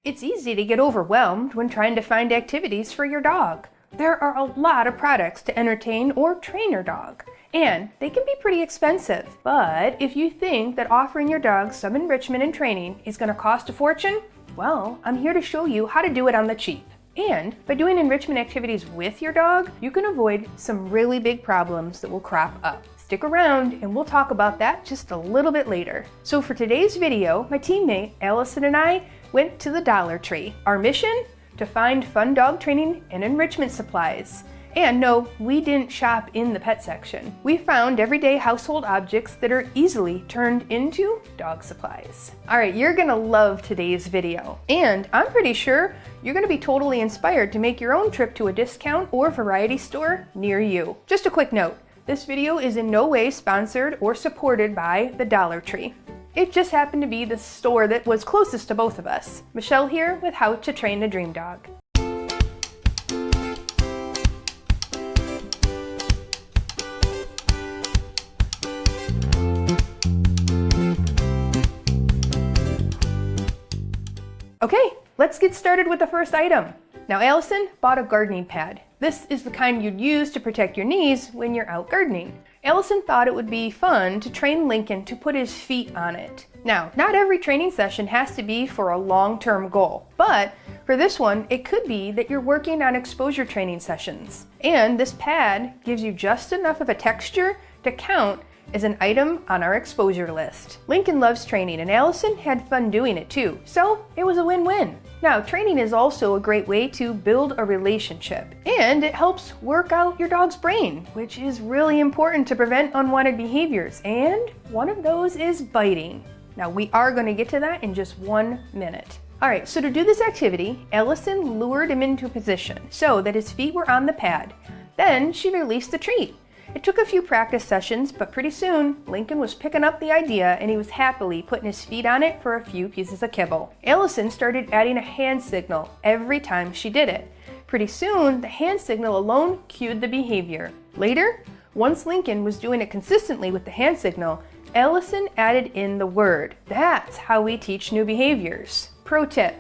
It's easy to get overwhelmed when trying to find activities for your dog. There are a lot of products to entertain or train your dog, and they can be pretty expensive. But if you think that offering your dog some enrichment and training is going to cost a fortune, well, I'm here to show you how to do it on the cheap. And by doing enrichment activities with your dog, you can avoid some really big problems that will crop up. Stick around and we'll talk about that just a little bit later. So for today's video, my teammate Allison and I went to the Dollar Tree. Our mission? To find fun dog training and enrichment supplies. And no, we didn't shop in the pet section. We found everyday household objects that are easily turned into dog supplies. All right, you're gonna love today's video. And I'm pretty sure you're gonna be totally inspired to make your own trip to a discount or variety store near you. Just a quick note, this video is in no way sponsored or supported by the Dollar Tree. It just happened to be the store that was closest to both of us. Michelle here with How to Train a Dream Dog. Okay, let's get started with the first item. Now Allison bought a gardening pad. This is the kind you'd use to protect your knees when you're out gardening. Allison thought it would be fun to train Lincoln to put his feet on it. Now, not every training session has to be for a long-term goal, but for this one, it could be that you're working on exposure training sessions. And this pad gives you just enough of a texture to count as an item on our exposure list. Lincoln loves training and Allison had fun doing it too, so it was a win-win. Now, training is also a great way to build a relationship, and it helps work out your dog's brain, which is really important to prevent unwanted behaviors, and one of those is biting. Now, we are going to get to that in just 1 minute. All right, so to do this activity, Allison lured him into a position so that his feet were on the pad. Then she released the treat. It took a few practice sessions, but pretty soon, Lincoln was picking up the idea and he was happily putting his feet on it for a few pieces of kibble. Allison started adding a hand signal every time she did it. Pretty soon, the hand signal alone cued the behavior. Later, once Lincoln was doing it consistently with the hand signal, Allison added in the word. That's how we teach new behaviors. Pro tip,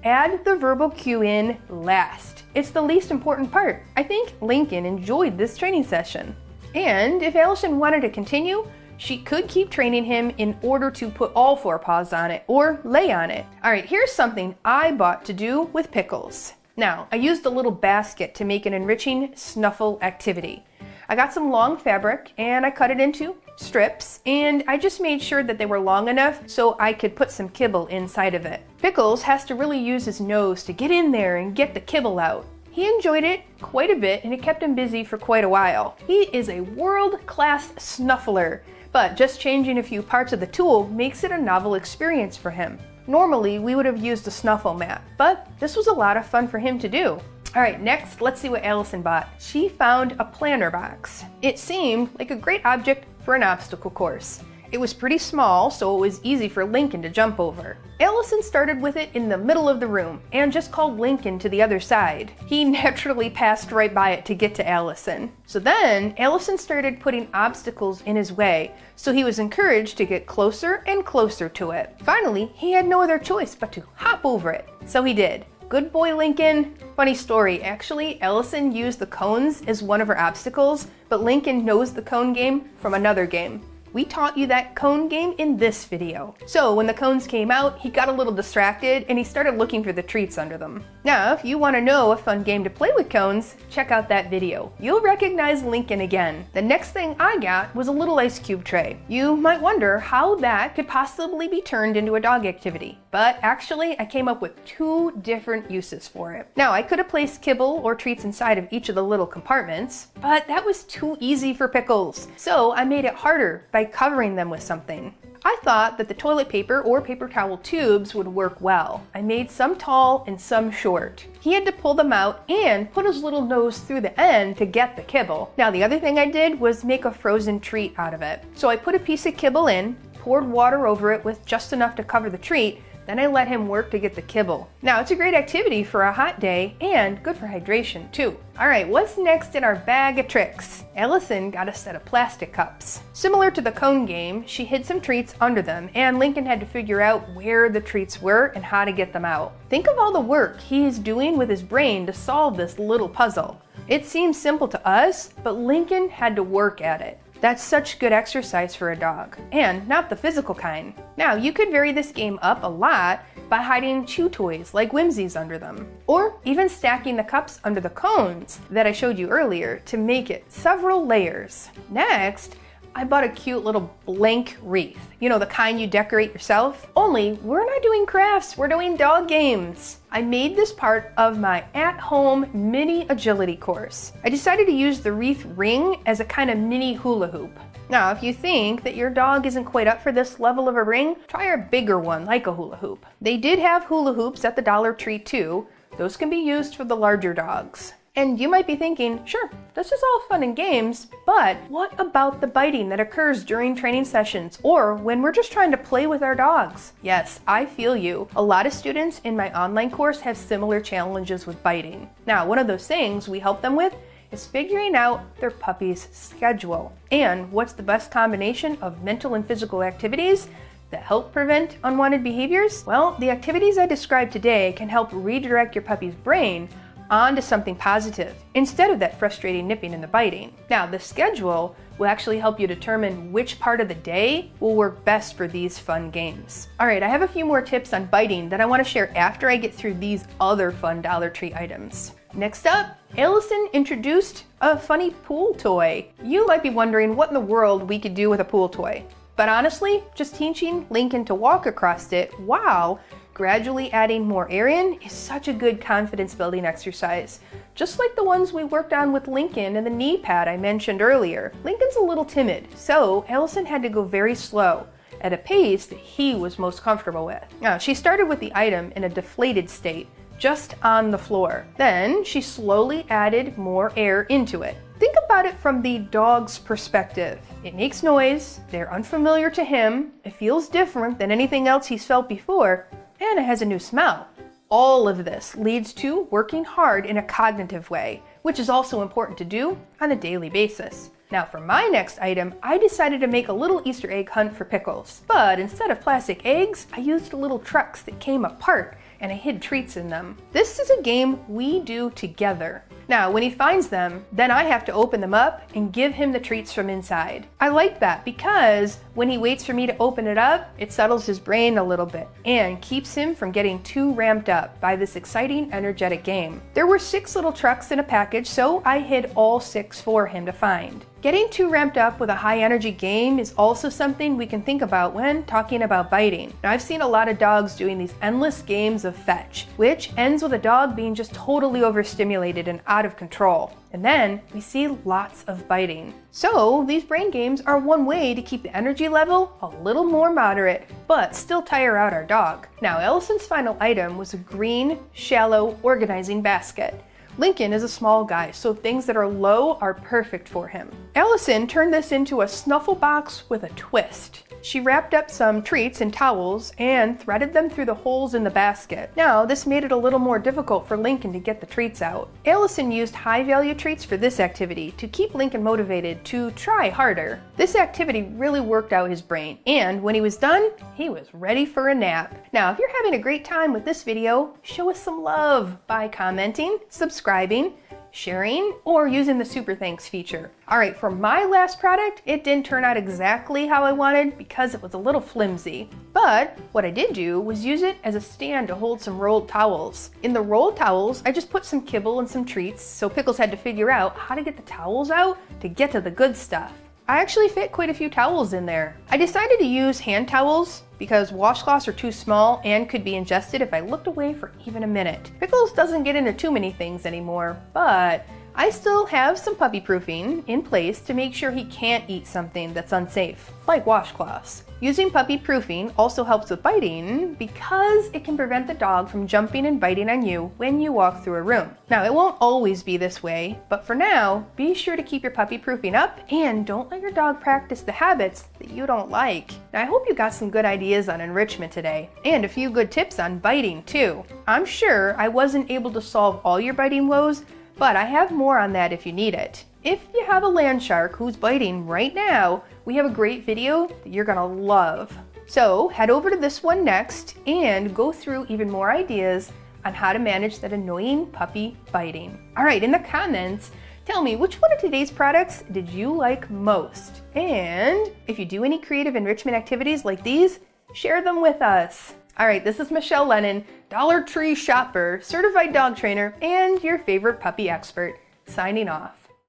add the verbal cue in last. It's the least important part. I think Lincoln enjoyed this training session. And if Allison wanted to continue, she could keep training him in order to put all 4 paws on it or lay on it. All right, here's something I bought to do with Pickles. Now, I used a little basket to make an enriching snuffle activity. I got some long fabric and I cut it into strips, and I just made sure that they were long enough so I could put some kibble inside of it. Pickles has to really use his nose to get in there and get the kibble out. He enjoyed it quite a bit and it kept him busy for quite a while. He is a world-class snuffler, but just changing a few parts of the tool makes it a novel experience for him. Normally, we would have used a snuffle mat, but this was a lot of fun for him to do. All right, next, let's see what Allison bought. She found a planter box. It seemed like a great object for an obstacle course. It was pretty small, so it was easy for Lincoln to jump over. Allison started with it in the middle of the room and just called Lincoln to the other side. He naturally passed right by it to get to Allison. So then, Allison started putting obstacles in his way, so he was encouraged to get closer and closer to it. Finally, he had no other choice but to hop over it. So he did. Good boy, Lincoln. Funny story, actually, Allison used the cones as one of her obstacles, but Lincoln knows the cone game from another game. We taught you that cone game in this video. So when the cones came out, he got a little distracted and he started looking for the treats under them. Now, if you want to know a fun game to play with cones, check out that video. You'll recognize Lincoln again. The next thing I got was a little ice cube tray. You might wonder how that could possibly be turned into a dog activity, but actually I came up with 2 different uses for it. Now, I could have placed kibble or treats inside of each of the little compartments, but that was too easy for Pickles. So I made it harder by covering them with something. I thought that the toilet paper or paper towel tubes would work well. I made some tall and some short. He had to pull them out and put his little nose through the end to get the kibble. Now, the other thing I did was make a frozen treat out of it. So I put a piece of kibble in, poured water over it with just enough to cover the treat, Then I let him work to get the kibble. Now, it's a great activity for a hot day and good for hydration too. All right, what's next in our bag of tricks? Ellison got a set of plastic cups. Similar to the cone game, she hid some treats under them, and Lincoln had to figure out where the treats were and how to get them out. Think of all the work he's doing with his brain to solve this little puzzle. It seems simple to us, but Lincoln had to work at it. That's such good exercise for a dog, and not the physical kind. Now, you could vary this game up a lot by hiding chew toys like Whimsies under them, or even stacking the cups under the cones that I showed you earlier to make it several layers. Next, I bought a cute little blank wreath. You know, the kind you decorate yourself. Only we're not doing crafts, we're doing dog games. I made this part of my at-home mini agility course. I decided to use the wreath ring as a kind of mini hula hoop. Now, if you think that your dog isn't quite up for this level of a ring, try a bigger one like a hula hoop. They did have hula hoops at the Dollar Tree too. Those can be used for the larger dogs. And you might be thinking, sure, this is all fun and games, but what about the biting that occurs during training sessions or when we're just trying to play with our dogs? Yes, I feel you. A lot of students in my online course have similar challenges with biting. Now, one of those things we help them with is figuring out their puppy's schedule and what's the best combination of mental and physical activities that help prevent unwanted behaviors. Well, the activities I described today can help redirect your puppy's brain onto something positive instead of that frustrating nipping and the biting. Now, the schedule will actually help you determine which part of the day will work best for these fun games. All right, I have a few more tips on biting that I want to share after I get through these other fun Dollar Tree items. Next up, Ellison introduced a funny pool toy. You might be wondering what in the world we could do with a pool toy. But honestly, just teaching Lincoln to walk across it while gradually adding more air in is such a good confidence building exercise. Just like the ones we worked on with Lincoln and the knee pad I mentioned earlier. Lincoln's a little timid, so Ellison had to go very slow at a pace that he was most comfortable with. Now, she started with the item in a deflated state, just on the floor. Then she slowly added more air into it. Think about it from the dog's perspective. It makes noise, they're unfamiliar to him, it feels different than anything else he's felt before, and it has a new smell. All of this leads to working hard in a cognitive way, which is also important to do on a daily basis. Now, for my next item, I decided to make a little Easter egg hunt for Pickles. But instead of plastic eggs, I used little trucks that came apart and I hid treats in them. This is a game we do together. Now, when he finds them, then I have to open them up and give him the treats from inside. I like that because when he waits for me to open it up, it settles his brain a little bit and keeps him from getting too ramped up by this exciting, energetic game. There were 6 little trucks in a package, so I hid all 6 for him to find. Getting too ramped up with a high energy game is also something we can think about when talking about biting. Now, I've seen a lot of dogs doing these endless games of fetch, which ends with a dog being just totally overstimulated and out of control. And then we see lots of biting. So these brain games are one way to keep the energy level a little more moderate, but still tire out our dog. Now, Ellison's final item was a green, shallow organizing basket. Lincoln is a small guy, so things that are low are perfect for him. Ellison turned this into a snuffle box with a twist. She wrapped up some treats in towels and threaded them through the holes in the basket. Now, this made it a little more difficult for Lincoln to get the treats out. Ellison used high-value treats for this activity to keep Lincoln motivated to try harder. This activity really worked out his brain, and when he was done, he was ready for a nap. Now, if you're having a great time with this video, show us some love by commenting, subscribing, sharing, or using the super thanks feature. All right, for my last product, it didn't turn out exactly how I wanted because it was a little flimsy. But what I did do was use it as a stand to hold some rolled towels. In the rolled towels, I just put some kibble and some treats, so Pickles had to figure out how to get the towels out to get to the good stuff. I actually fit quite a few towels in there. I decided to use hand towels because washcloths are too small and could be ingested if I looked away for even a minute. Pickles doesn't get into too many things anymore, but I still have some puppy proofing in place to make sure he can't eat something that's unsafe, like washcloths. Using puppy proofing also helps with biting because it can prevent the dog from jumping and biting on you when you walk through a room. Now, it won't always be this way, but for now, be sure to keep your puppy proofing up and don't let your dog practice the habits that you don't like. Now, I hope you got some good ideas on enrichment today and a few good tips on biting too. I'm sure I wasn't able to solve all your biting woes, but I have more on that if you need it. If you have a land shark who's biting right now, we have a great video that you're gonna love. So head over to this one next and go through even more ideas on how to manage that annoying puppy biting. All right, in the comments, tell me which one of today's products did you like most? And if you do any creative enrichment activities like these, share them with us. All right, this is Michelle Lennon, Dollar Tree shopper, certified dog trainer, and your favorite puppy expert, signing off.